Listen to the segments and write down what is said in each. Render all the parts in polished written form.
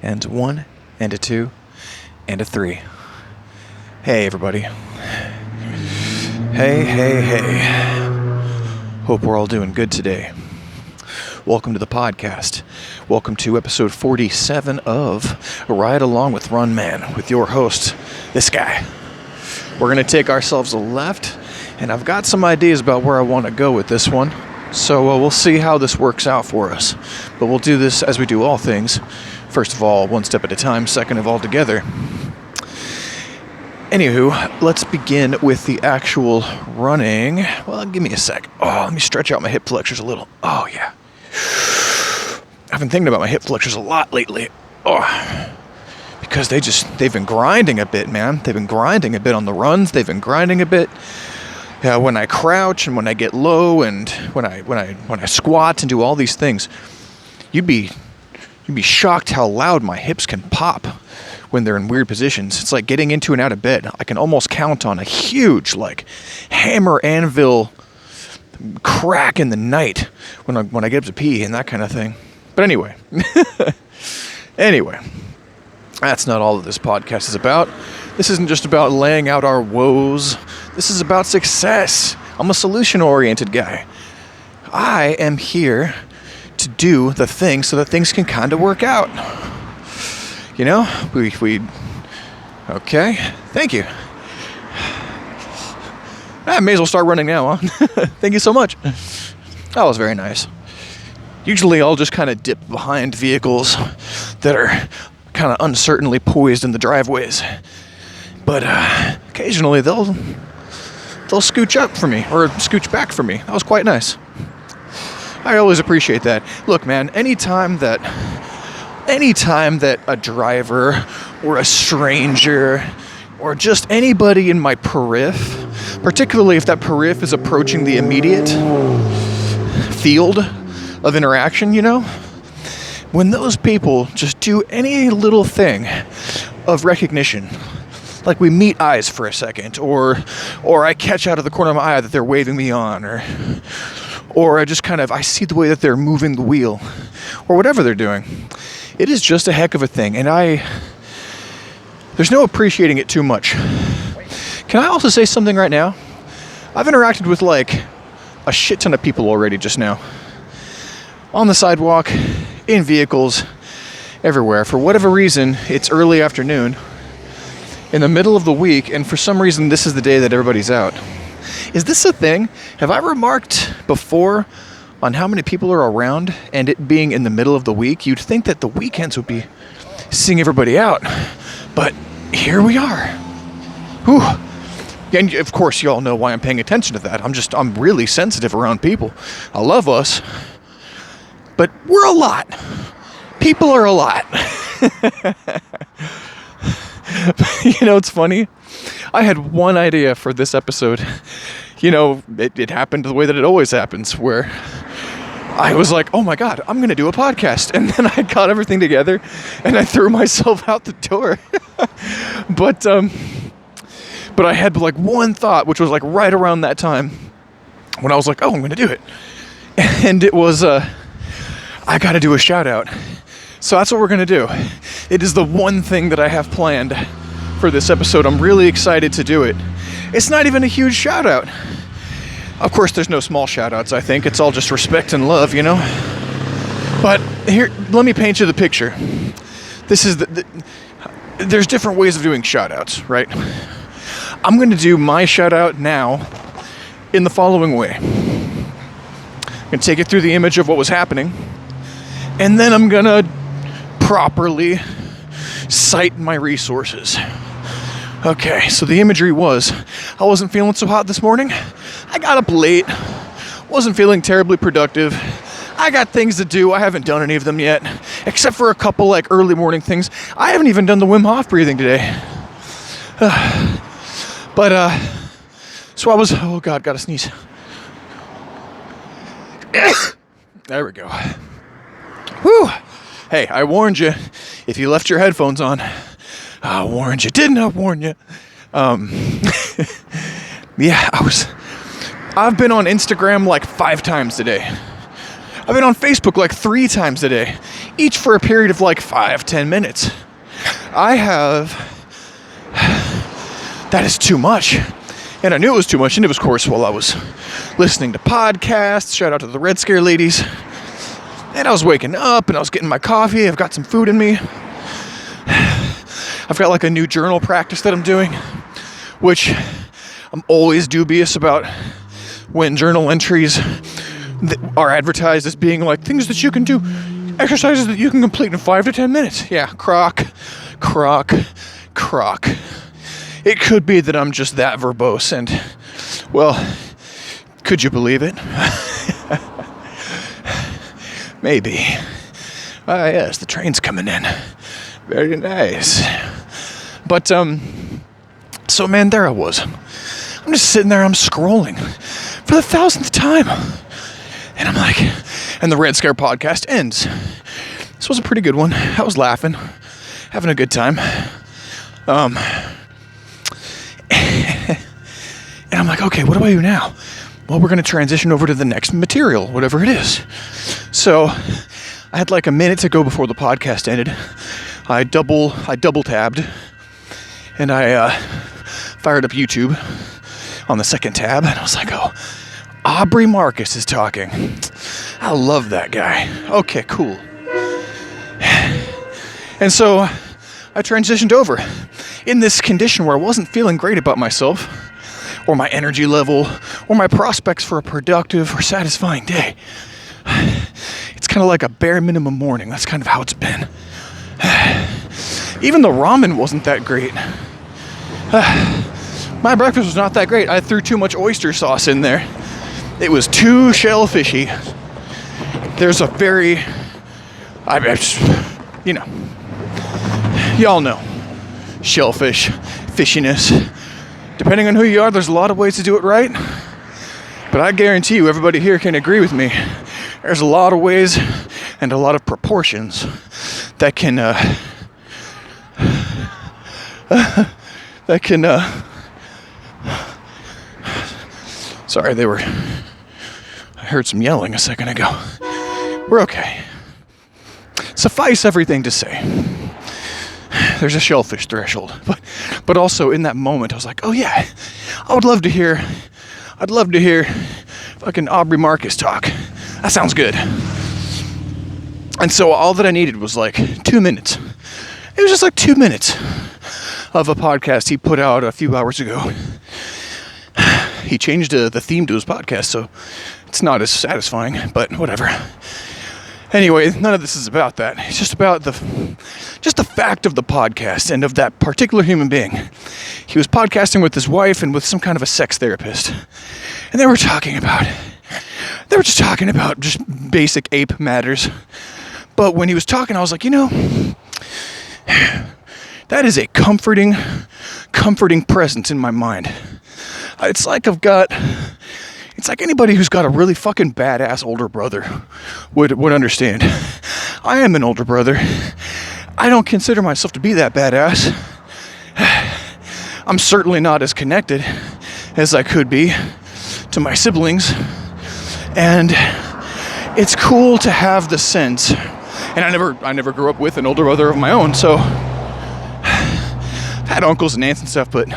And 1, and a 2, and a 3. Hey, everybody. Hey. Hope we're all doing good today. Welcome to the podcast. Welcome to episode 47 of Ride Along with Run Man with your host, this guy. We're going to take ourselves a left, and I've got some ideas about where I want to go with this one. So we'll see how this works out for us. But we'll do this as we do all things. First of all, one step at a time. Second of all, together. Anywho, let's begin with the actual running. Well, give me a sec. Let me stretch out my hip flexors a little. Oh, yeah. I've been thinking about my hip flexors a lot lately. Because they've been grinding a bit, man. They've been grinding a bit on the runs. They've been grinding a bit. When I crouch and when I get low and when I squat and do all these things, you'd be shocked how loud my hips can pop when they're in weird positions. It's like getting into and out of bed. I can almost count on a huge hammer anvil crack in the night when I get up to pee and that kind of thing. But anyway, that's not all that this podcast is about. This isn't just about laying out our woes. This is about success. I'm a solution-oriented guy. I am here to do the thing so that things can kind of work out. You know, okay, thank you. I may as well start running now, huh? Thank you so much. That was very nice. Usually I'll just kind of dip behind vehicles that are kind of uncertainly poised in the driveways. But occasionally they'll scooch up for me, or scooch back for me. That was quite nice. I always appreciate that. Look, man, anytime that a driver or a stranger or just anybody in my periph, particularly if that periph is approaching the immediate field of interaction, you know, when those people just do any little thing of recognition, like we meet eyes for a second, or I catch out of the corner of my eye that they're waving me on, or I see the way that they're moving the wheel, or whatever they're doing. It is just a heck of a thing, and there's no appreciating it too much. Can I also say something right now? I've interacted with a shit ton of people already just now. On the sidewalk, in vehicles, everywhere. For whatever reason, it's early afternoon, in the middle of the week, and for some reason this is the day that everybody's out. Is this a thing? Have I remarked before on how many people are around and it being in the middle of the week? You'd think that the weekends would be seeing everybody out, but here we are. Whew. And of course you all know why I'm paying attention to that. I'm really sensitive around people. I love us, but we're a lot. People are a lot. You know, it's funny. I had one idea for this episode. You know, it happened the way that it always happens, where I was like, oh my God, I'm going to do a podcast. And then I got everything together and I threw myself out the door. But I had one thought, which was right around that time when I was like, oh, I'm going to do it. And it was, I got to do a shout out. So that's what we're going to do. It is the one thing that I have planned for this episode. I'm really excited to do it. It's not even a huge shout out. Of course, there's no small shout outs, I think. It's all just respect and love, you know? But here, let me paint you the picture. This is there's different ways of doing shout outs, right? I'm going to do my shout out now in the following way. I'm going to take it through the image of what was happening, and then I'm going to properly cite my resources. Okay, so the imagery was, I wasn't feeling so hot this morning. I got up late. Wasn't feeling terribly productive. I got things to do. I haven't done any of them yet, except for a couple early morning things. I haven't even done the Wim Hof breathing today. So I was, oh God, gotta sneeze. There we go. Whew. Hey, I warned you. If you left your headphones on, I warned you. Didn't I warn you? Yeah, I've been on Instagram 5 times today. I've been on Facebook 3 times a day. each for a period of like 5-10 minutes. That is too much. And I knew it was too much, and it was, of course, while I was listening to podcasts. Shout out to the Red Scare ladies. And I was waking up, and I was getting my coffee. I've got some food in me. I've got like a new journal practice that I'm doing, which I'm always dubious about when journal entries are advertised as being like things that you can do, exercises that you can complete in 5 to 10 minutes. Yeah, crock. It could be that I'm just that verbose, and, well, could you believe it? Maybe. Ah, yes, the train's coming in. Very nice. But, so, man, there I was. I'm just sitting there, I'm scrolling for the 1000th time. And I'm like, and the Red Scare podcast ends. This was a pretty good one. I was laughing, having a good time. And I'm like, okay, what do I do now? Well, we're going to transition over to the next material, whatever it is. So I had like a minute to go before the podcast ended. I double tabbed, and I fired up YouTube on the second tab, and I was like, oh, Aubrey Marcus is talking. I love that guy. Okay, cool. And so I transitioned over in this condition where I wasn't feeling great about myself, or my energy level, or my prospects for a productive or satisfying day. It's kind of like a bare minimum morning. That's kind of how it's been. Even the ramen wasn't that great. My breakfast was not that great. I threw too much oyster sauce in there. It was too shellfishy. There's a very, y'all know, shellfish, fishiness. Depending on who you are, there's a lot of ways to do it right. But I guarantee you, everybody here can agree with me. There's a lot of ways and a lot of proportions that can, sorry, I heard some yelling a second ago. We're okay. Suffice everything to say, there's a shellfish threshold, but also in that moment I was like, oh yeah, I'd love to hear fucking Aubrey Marcus talk. That sounds good. And so all that I needed was like 2 minutes. It was just like 2 minutes of a podcast he put out a few hours ago. He changed the theme to his podcast, so it's not as satisfying, but whatever. Anyway, none of this is about that. It's just about the fact of the podcast and of that particular human being. He was podcasting with his wife and with some kind of a sex therapist. And they were just talking about just basic ape matters. But when he was talking, I was like, that is a comforting presence in my mind. It's like anybody who's got a really fucking badass older brother would understand. I am an older brother. I don't consider myself to be that badass. I'm certainly not as connected as I could be to my siblings. And it's cool to have the sense. And I never grew up with an older brother of my own, so I've had uncles and aunts and stuff, but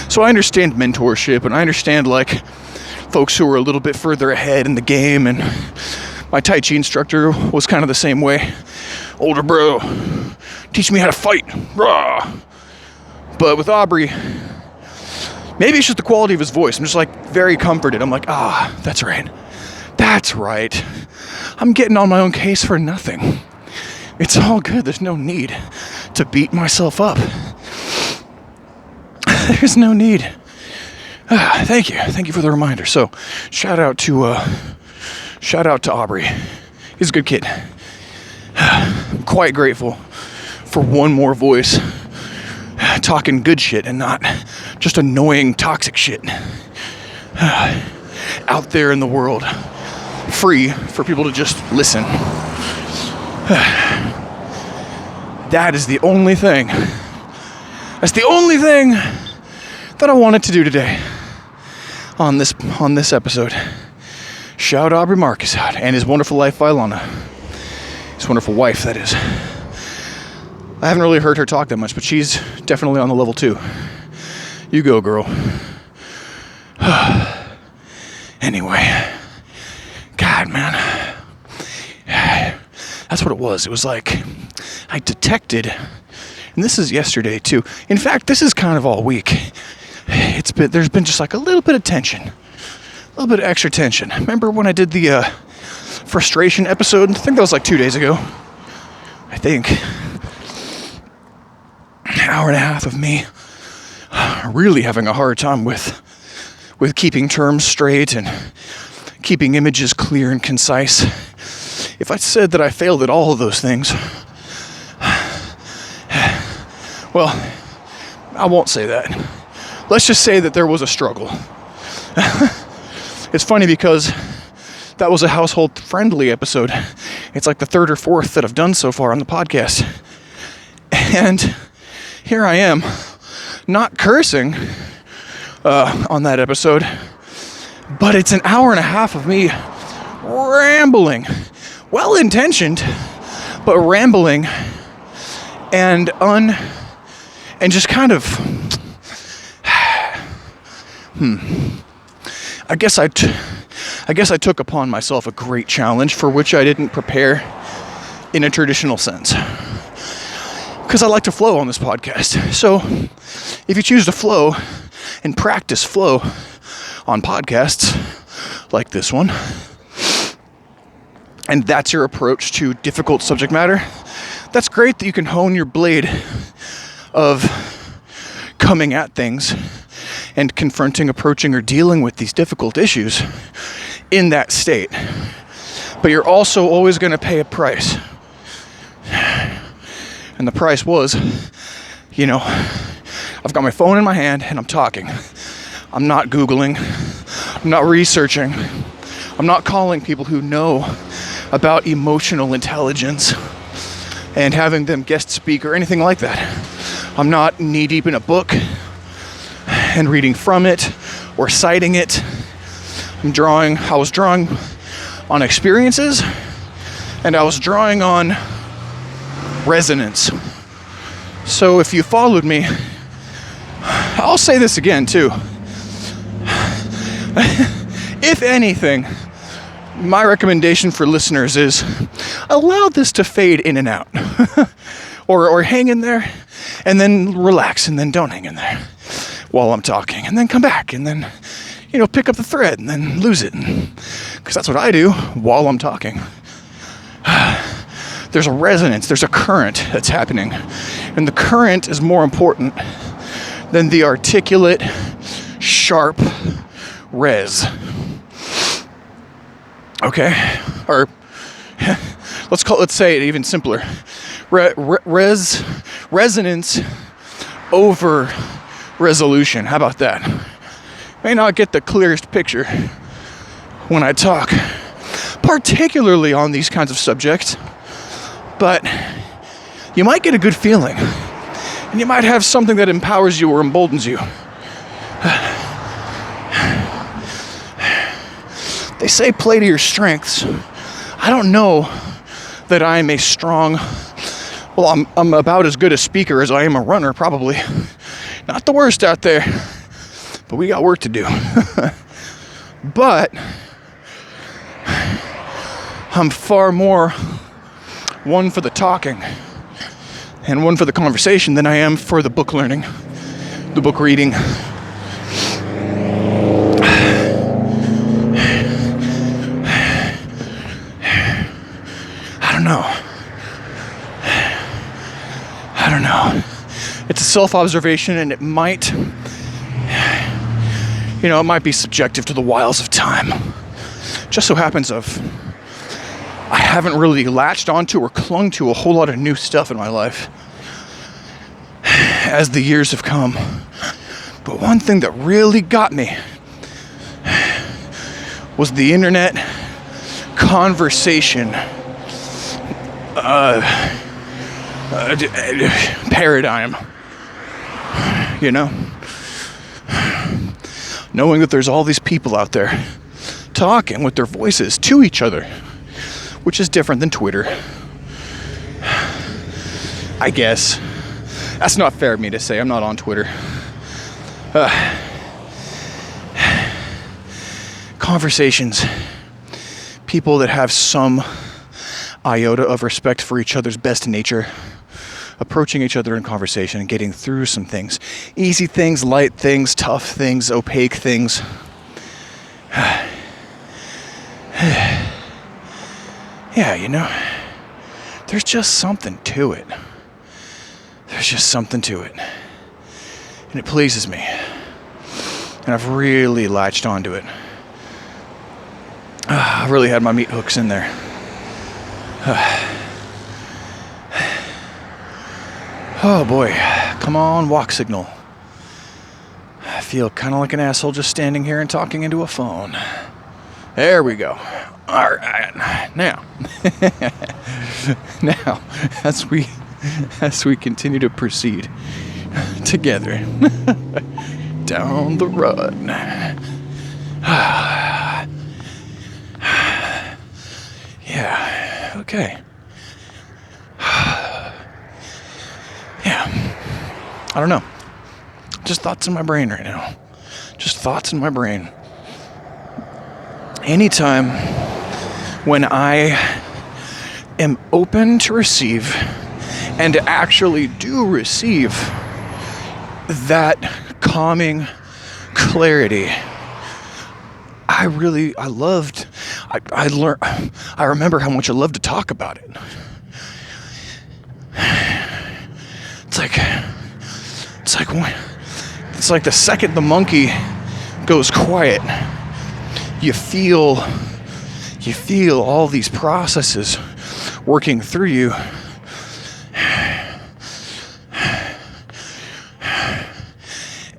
so I understand mentorship, and I understand like folks who are a little bit further ahead in the game, and my Tai Chi instructor was kind of the same way. Older bro, teach me how to fight. Rah. But with Aubrey, maybe it's just the quality of his voice. I'm just like very comforted. I'm like, that's right. That's right. I'm getting on my own case for nothing. It's all good. There's no need to beat myself up. There's no need. Thank you for the reminder. So, shout out to Aubrey. He's a good kid. I'm quite grateful for one more voice talking good shit and not just annoying toxic shit out there in the world, free for people to just listen. That is the only thing. That's the only thing that I wanted to do today on this episode. Shout Aubrey Marcus out and his wonderful wife, Ilana. his wonderful wife, that is. I haven't really heard her talk that much, but she's definitely on the level too. You go, girl. Anyway, God, man, that's what it was. It was like I detected, and this is yesterday too. In fact, this is kind of all week. There's been just like a little bit of tension, a little bit of extra tension. Remember when I did the frustration episode? I think that was like 2 days ago. I think an hour and a half of me really having a hard time with keeping terms straight and keeping images clear and concise. If I said that I failed at all of those things, well, I won't say that. Let's just say that there was a struggle. It's funny because that was a household-friendly episode. It's like the third or fourth that I've done so far on the podcast. And here I am, not cursing on that episode, but it's an hour and a half of me rambling, well-intentioned, but rambling, and just kind of, I guess I took upon myself a great challenge for which I didn't prepare in a traditional sense. Because I like to flow on this podcast. So if you choose to flow and practice flow on podcasts like this one, and that's your approach to difficult subject matter, that's great that you can hone your blade of coming at things and confronting, approaching, or dealing with these difficult issues in that state. But you're also always going to pay a price. And the price was, I've got my phone in my hand and I'm talking. I'm not Googling. I'm not researching. I'm not calling people who know about emotional intelligence and having them guest speak or anything like that. I'm not knee-deep in a book and reading from it or citing it. I was drawing on experiences, and I was drawing on resonance. So if you followed me, I'll say this again too. If anything, my recommendation for listeners is allow this to fade in and out. or hang in there and then relax and then don't hang in there while I'm talking and then come back and then pick up the thread and then lose it, because that's what I do while I'm talking. There's a resonance, there's a current that's happening, and the current is more important than the articulate, sharp res. Okay? Or let's say it even simpler. Resonance over resolution. How about that? May not get the clearest picture when I talk, particularly on these kinds of subjects, but you might get a good feeling, and you might have something that empowers you or emboldens you. They say play to your strengths. I don't know that I'm a strong, I'm about as good a speaker as I am a runner, probably. Not the worst out there, but we got work to do. But I'm far more one for the talking and one for the conversation than I am for the book learning, the book reading. I don't know. It's a self-observation, and it might be subjective to the wiles of time. Just so happens I haven't really latched onto or clung to a whole lot of new stuff in my life as the years have come. But one thing that really got me was the internet conversation paradigm. Knowing that there's all these people out there talking with their voices to each other, which is different than Twitter, I guess. That's not fair of me to say. I'm not on Twitter. Conversations. People that have some iota of respect for each other's best nature, approaching each other in conversation and getting through some things. Easy things, light things, tough things, opaque things. Yeah, you know, there's just something to it. There's just something to it. And it pleases me. And I've really latched onto it. I've really had my meat hooks in there. Oh boy, come on, walk signal. I feel kind of like an asshole just standing here and talking into a phone. There we go. All right, now, as we continue to proceed together down the road. Yeah, okay. Yeah, I don't know. Just thoughts in my brain right now. Just thoughts in my brain. Anytime when I am open to receive and actually do receive that calming clarity, I remember how much I loved to talk about it. It's like the second the monkey goes quiet, you feel all these processes working through you.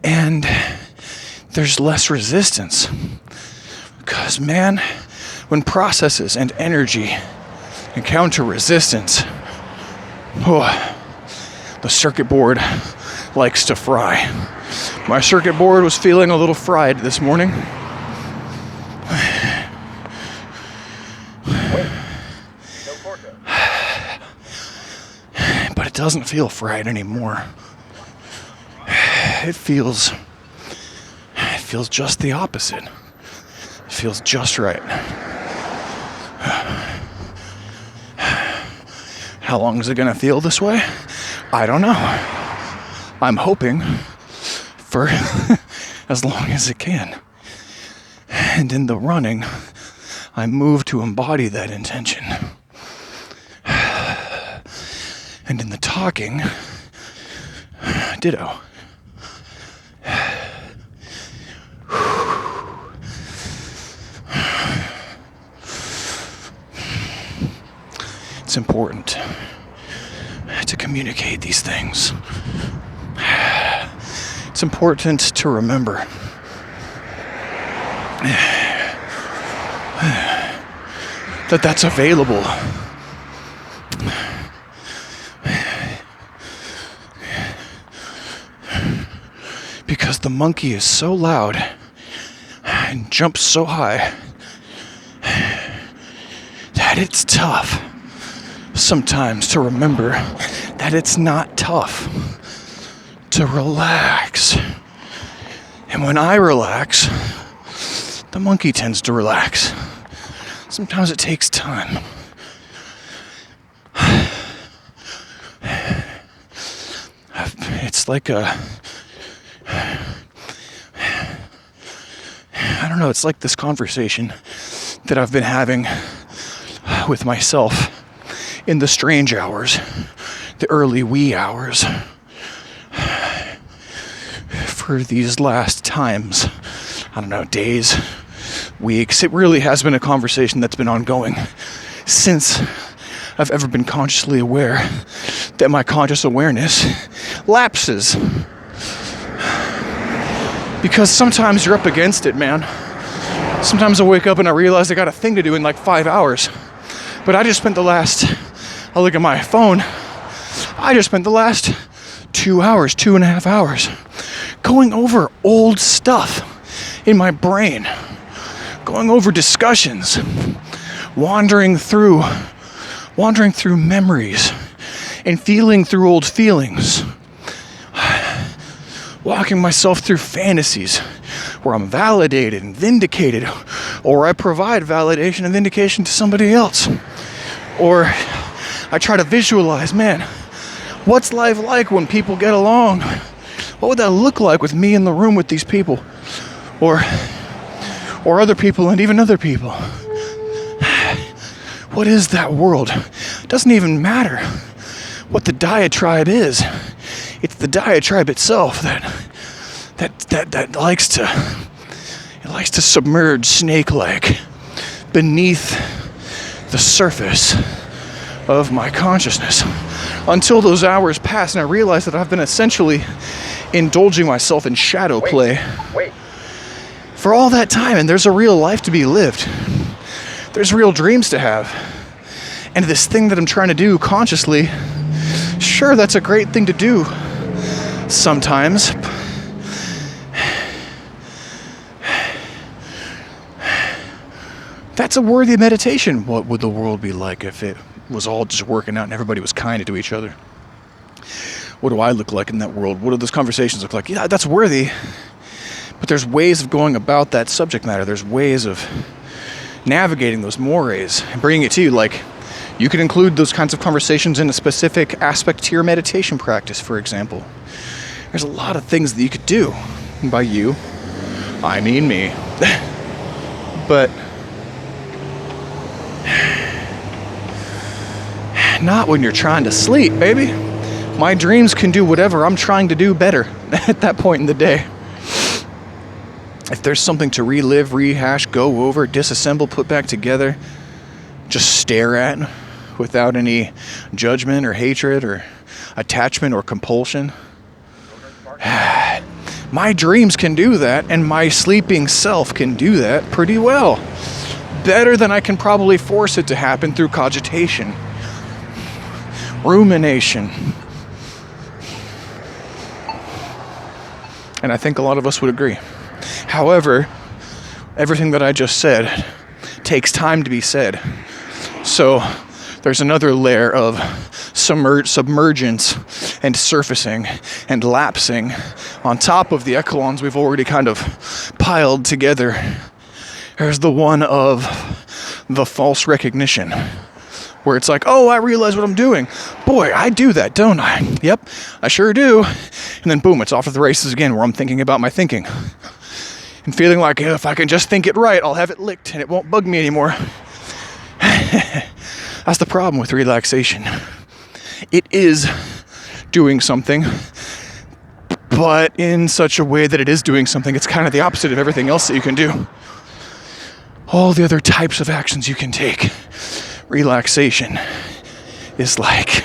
And there's less resistance. Because, man, when processes and energy encounter resistance, the circuit board likes to fry. My circuit board was feeling a little fried this morning. But it doesn't feel fried anymore. It feels just the opposite. It feels just right. How long is it gonna feel this way? I don't know. I'm hoping for as long as it can. And in the running, I move to embody that intention. And in the talking, ditto. It's important to communicate these things. It's important to remember that that's available. Because the monkey is so loud and jumps so high that it's tough sometimes to remember that it's not tough to relax. And when I relax, the monkey tends to relax. Sometimes it takes time. It's like it's like this conversation that I've been having with myself in the strange hours, the early wee hours, for these last times, days, weeks. It really has been a conversation that's been ongoing since I've ever been consciously aware that my conscious awareness lapses. Because sometimes you're up against it, man. Sometimes I wake up and I realize I got a thing to do in like 5 hours. But I look at my phone, I just spent the last 2.5 hours, going over old stuff in my brain, going over discussions, wandering through memories and feeling through old feelings. Walking myself through fantasies where I'm validated and vindicated, or I provide validation and vindication to somebody else. Or I try to visualize, man, what's life like when people get along? What would that look like with me in the room with these people? Or other people and even other people. What is that world? It doesn't even matter what the diatribe is. It's the diatribe itself that likes to submerge snake-like beneath the surface of my consciousness until those hours pass and I realize that I've been essentially indulging myself in shadow play for all that time, and there's a real life to be lived. There's real dreams to have. And this thing that I'm trying to do consciously, sure, that's a great thing to do sometimes. That's a worthy meditation. What would the world be like if it was all just working out and everybody was kind to each other? What do I look like in that world? What do those conversations look like? Yeah, that's worthy. But there's ways of going about that subject matter. There's ways of navigating those mores and bringing it to you. Like, you can include those kinds of conversations in a specific aspect to your meditation practice, for example. There's a lot of things that you could do. And by you, I mean me. But not when you're trying to sleep, baby. My dreams can do whatever I'm trying to do better at that point in the day. If there's something to relive, rehash, go over, disassemble, put back together, just stare at without any judgment or hatred or attachment or compulsion, my dreams can do that, and my sleeping self can do that pretty well. Better than I can probably force it to happen through cogitation, rumination. And I think a lot of us would agree. However, everything that I just said takes time to be said. So there's another layer of submergence and surfacing and lapsing on top of the echelons we've already kind of piled together. There's the one of the false recognition, where it's like, oh, I realize what I'm doing. Boy, I do that, don't I? Yep, I sure do. And then boom, it's off to the races again, where I'm thinking about my thinking. And feeling like if I can just think it right, I'll have it licked and it won't bug me anymore. That's the problem with relaxation. It is doing something, but in such a way that it is doing something, it's kind of the opposite of everything else that you can do. All the other types of actions you can take. Relaxation is like,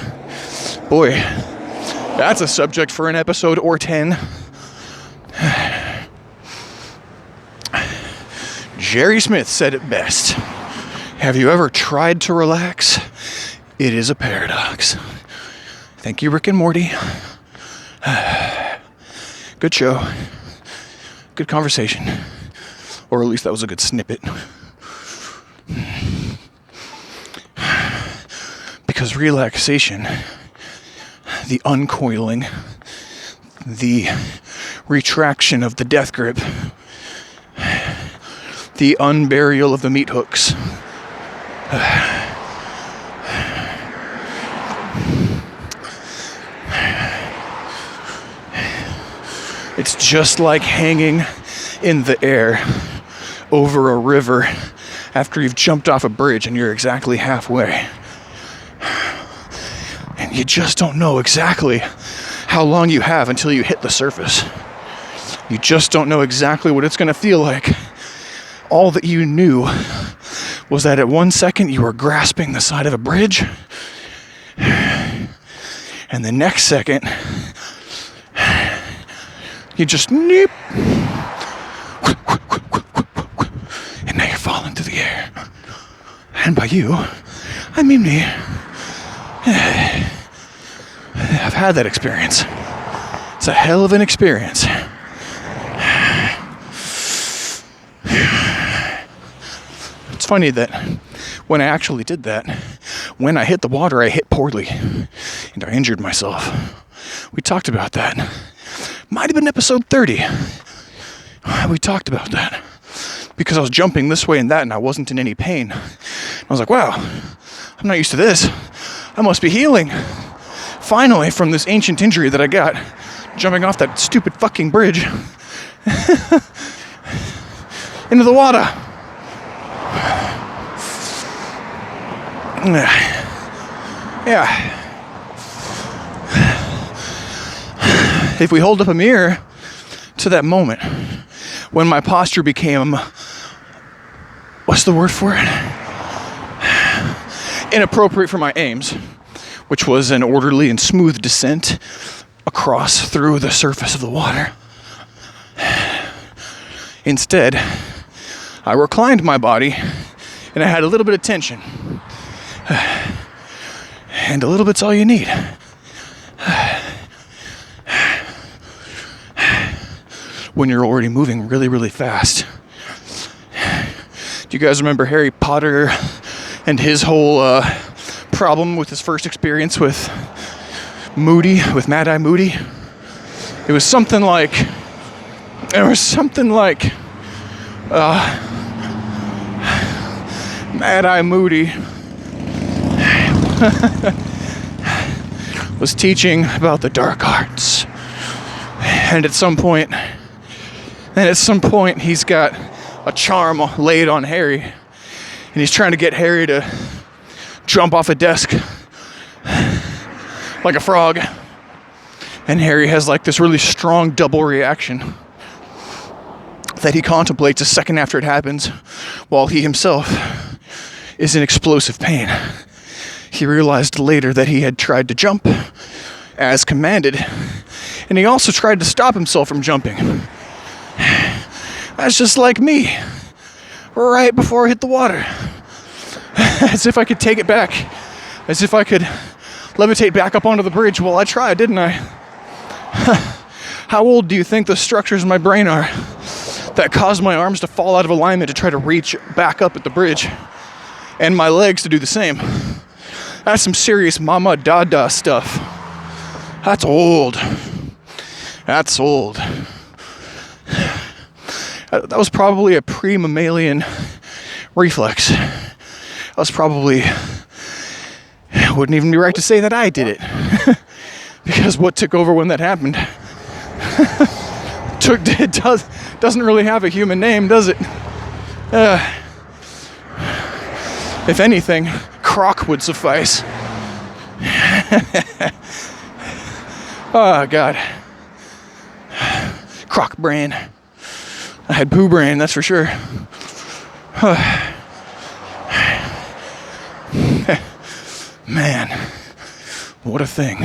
boy, that's a subject for an episode or 10. Jerry Smith said it best. Have you ever tried to relax? It is a paradox. Thank you, Rick and Morty. Good show. Good conversation. Or at least that was a good snippet. Because relaxation, the uncoiling, the retraction of the death grip, the unburial of the meat hooks, it's just like hanging in the air over a river after you've jumped off a bridge and you're exactly halfway. And you just don't know exactly how long you have until you hit the surface. You just don't know exactly what it's going to feel like. All that you knew was that at 1 second you were grasping the side of a bridge, and the next second you just neep, and now you're falling through the air. And by you, I mean me. I've had that experience. It's a hell of an experience. It's funny that when I actually did that, when I hit the water, I hit poorly. and I injured myself. We talked about that. Might have been episode 30. We talked about that. Because I was jumping this way and that, and I wasn't in any pain. I was like, wow, I'm not used to this. I must be healing. Finally, from this ancient injury that I got, jumping off that stupid fucking bridge into the water. Yeah. If we hold up a mirror to that moment, when my posture became, what's the word for it? Inappropriate for my aims, which was an orderly and smooth descent across through the surface of the water. Instead, I reclined my body and I had a little bit of tension. And a little bit's all you need. When you're already moving really, really fast. Do you guys remember Harry Potter and his whole problem with his first experience with Mad-Eye Moody? It was something like Mad-Eye Moody was teaching about the dark arts. And at some point he's got a charm laid on Harry, and he's trying to get Harry to jump off a desk like a frog. And Harry has like this really strong double reaction that he contemplates a second after it happens, while he himself is in explosive pain. He realized later that he had tried to jump as commanded, and he also tried to stop himself from jumping. That's just like me, right before I hit the water. As if I could take it back. As if I could levitate back up onto the bridge. Well, I tried, didn't I? How old do you think the structures in my brain are that caused my arms to fall out of alignment to try to reach back up at the bridge? And my legs to do the same. That's some serious mama dada stuff. That's old. That's old. That was probably a pre-mammalian reflex. That was probably... It wouldn't even be right to say that I did it. Because what took over when that happened? Doesn't really have a human name, does it? If anything, Croc would suffice. Oh, God. Croc brain. I had poo brain, that's for sure. Man, what a thing.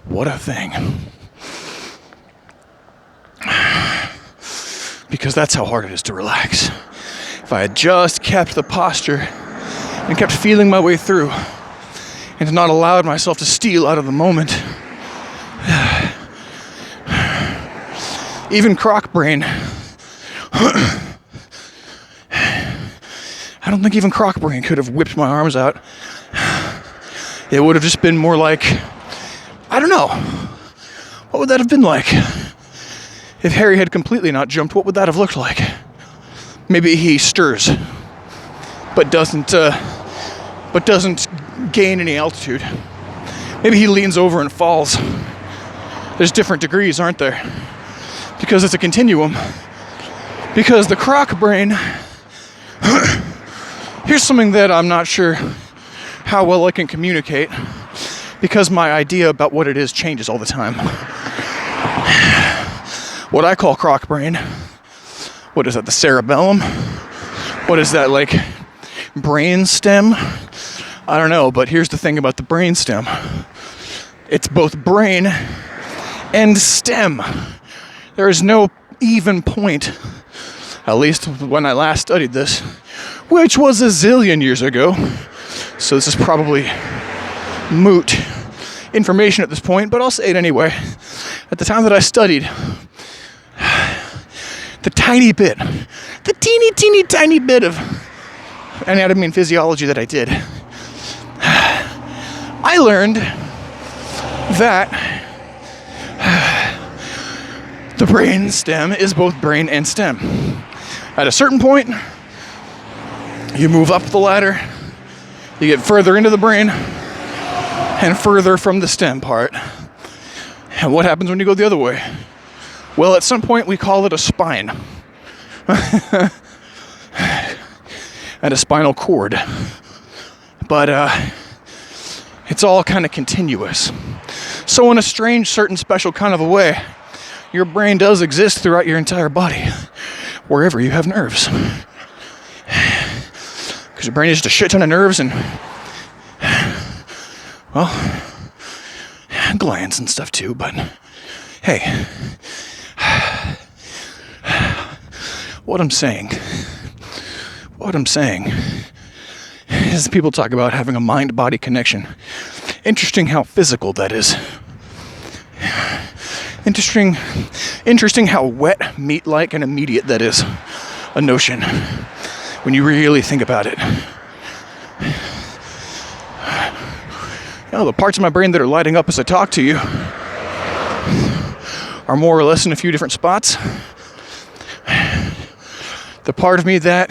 What a thing. Because that's how hard it is to relax. If I had just kept the posture and kept feeling my way through and not allowed myself to steal out of the moment, even Croc brain, I don't think even Croc brain could have whipped my arms out. It would have just been more like, I don't know. What would that have been like? If Harry had completely not jumped, what would that have looked like? Maybe he stirs, but doesn't gain any altitude. Maybe he leans over and falls. There's different degrees, aren't there? Because it's a continuum. Because the Croc brain... Here's something that I'm not sure how well I can communicate, because my idea about what it is changes all the time. What I call Croc brain, what is that, the cerebellum? What is that, like, brain stem? I don't know, but here's the thing about the brain stem. It's both brain and stem. There is no even point, at least when I last studied this, which was a zillion years ago. So this is probably moot information at this point, but I'll say it anyway. At the time that I studied, the teeny tiny bit of anatomy and physiology that I did, I learned that the brain stem is both brain and stem. At a certain point, you move up the ladder, you get further into the brain and further from the stem part. And what happens when you go the other way? Well, at some point we call it a spine. And a spinal cord. But it's all kind of continuous. So in a strange, certain, special kind of a way, your brain does exist throughout your entire body, wherever you have nerves. Because your brain is just a shit ton of nerves and, well, glands and stuff too, but hey, what I'm saying is people talk about having a mind-body connection. Interesting how physical that is. Interesting how wet, meat-like, and immediate that is. A notion. When you really think about it. You know, the parts of my brain that are lighting up as I talk to you are more or less in a few different spots. The part of me that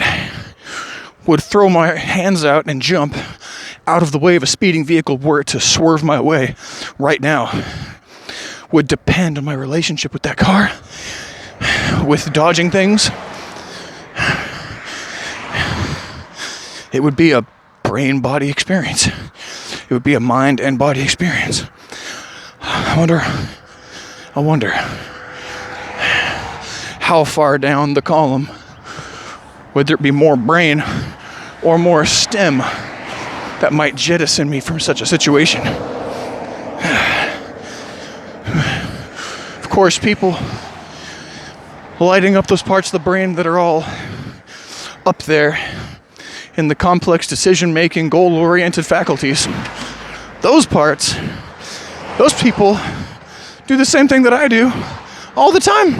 would throw my hands out and jump out of the way of a speeding vehicle were it to swerve my way right now would depend on my relationship with that car, with dodging things. It would be a brain-body experience. It would be a mind and body experience. I wonder how far down the column would there be more brain or more stem that might jettison me from such a situation. Of course, people lighting up those parts of the brain that are all up there in the complex decision-making, goal-oriented faculties, those parts, those people do the same thing that I do all the time.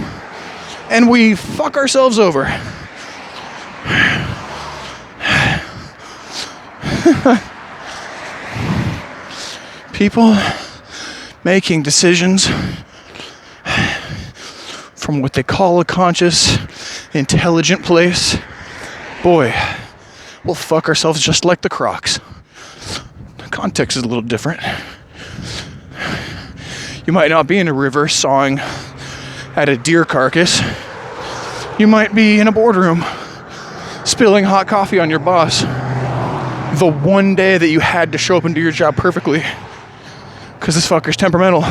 And we fuck ourselves over. People making decisions from what they call a conscious, intelligent place. Boy, we'll fuck ourselves just like the Crocs. The context is a little different. You might not be in a river sawing at a deer carcass. You might be in a boardroom spilling hot coffee on your boss. The one day that you had to show up and do your job perfectly. Because this fucker's temperamental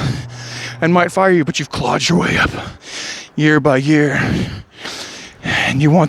and might fire you, but you've clawed your way up year by year. And you want